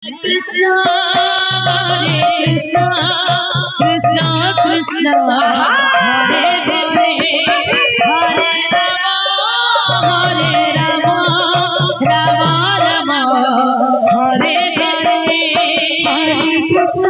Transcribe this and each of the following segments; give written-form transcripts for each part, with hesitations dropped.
Krishna Krishna Krishna Krishna Hare Hare Hare Ram Ram Ram Hare Hare Hare Krishna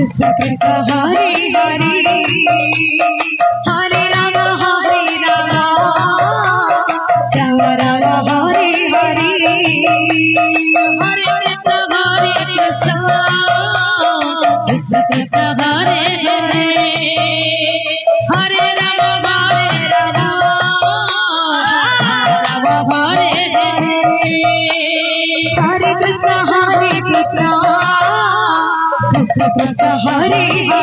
Krishna Krishna Hare Hare Hare Ram Ram Ram Hare Hare Hare Krishna Krishna Krishna Hare Hare Hare Ram Ram Ram Hare Hare Hare Krishna Krishna Krishna Hare Hare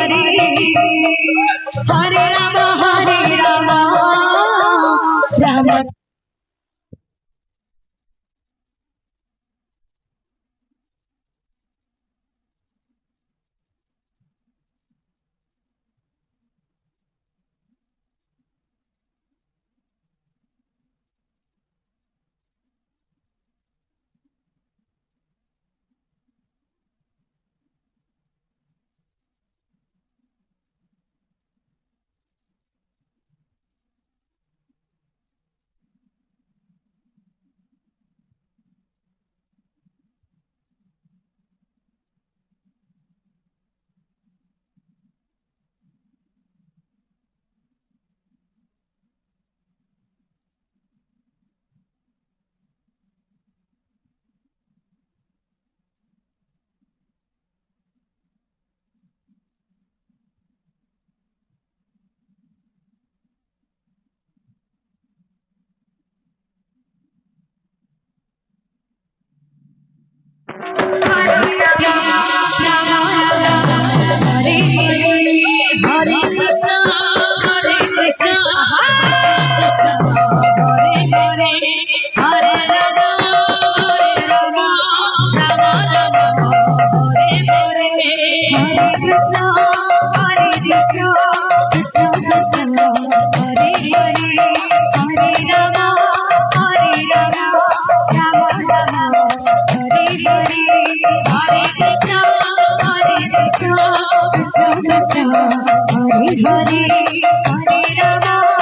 Hare Ram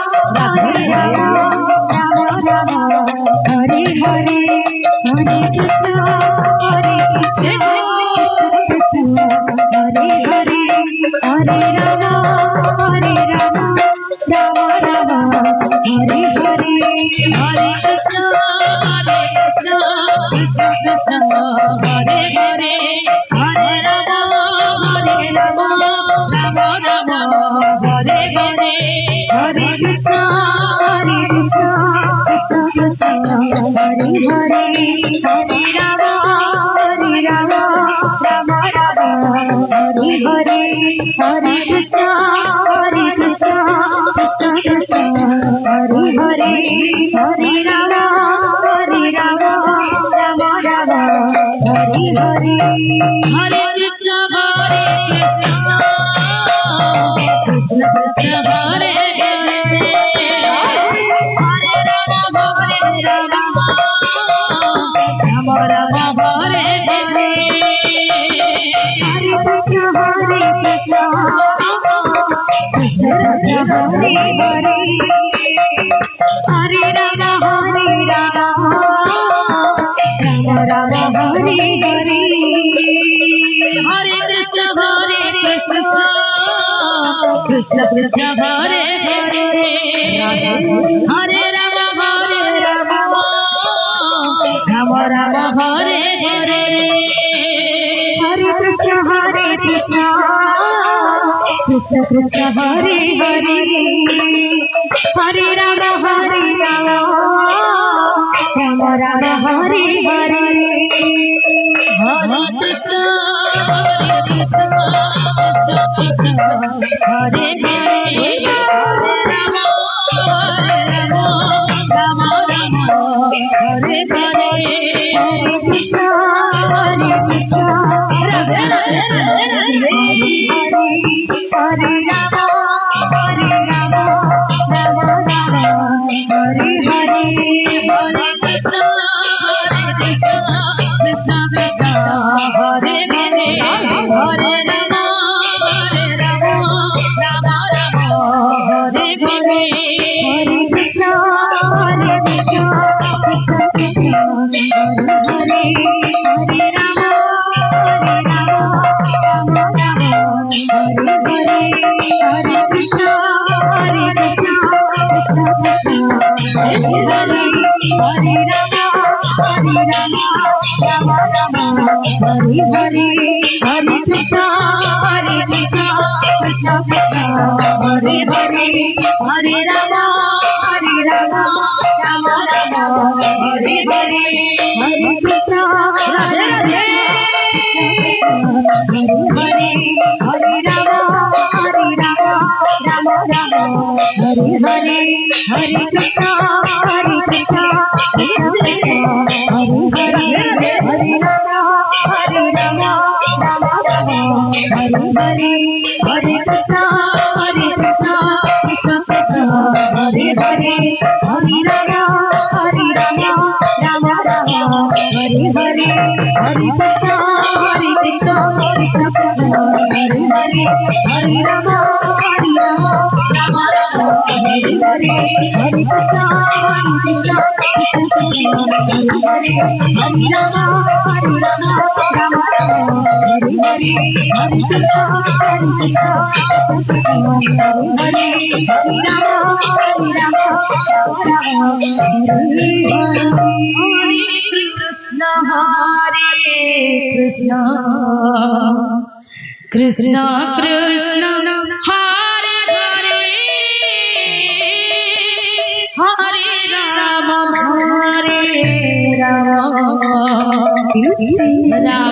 Ram Ram Hare Hare Hare Krishna Krishna Krishna Hare Hare Hare Ram Ram Hare Hare Hare Krishna Krishna Krishna Hare Hare Hare Ram Ram Krishna Krishna Hare Hare Hare Ram Ram Ram Hare Hare Hare Krishna Krishna Krishna Hare Hare Hare Ram Ram Ram Ram Hare Hare Hare Krishna Krishna Krishna Hare Hare Hare Ram Ram Ram Hare Hare Hare Krishna Radhe Radhe Radhe Radhe Hare Ram Ram Ram Hare Hare Hare Krishna Krishna Krishna Hare Hare Hare Ram Ram Ram Hare Hare Hare Krishna Krishna Krishna Hare Hare Hare Ram Ram Ram Hare Hare Hare Krishna Krishna Krishna Hare Hare Hare Ram Ram Ram Hare Hare Hare Krishna Krishna Krishna Hare Hare Hare Ram Ram Ram Hare Hare Hare Krishna Radhe Radhe Hare Hare Hare Ram Ram Ram Hare Hare Hare Krishna Hare Hare Hare Ram Ram Ram Hare Hare Hare Krishna Krishna Krishna Hare Hare Hare Ram Ram Ram Hare Hare Hare Krishna Krishna Krishna Hare Hare Hare Ram Ram Hare Hare Hare Krishna Krishna Krishna Hare Hare Hare Ram Ram Hare Hare Hare Krishna Krishna Hare Hare Hare Ram Hare Krishna Krishna Krishna Hare Hare Hare Ram Krishna Ram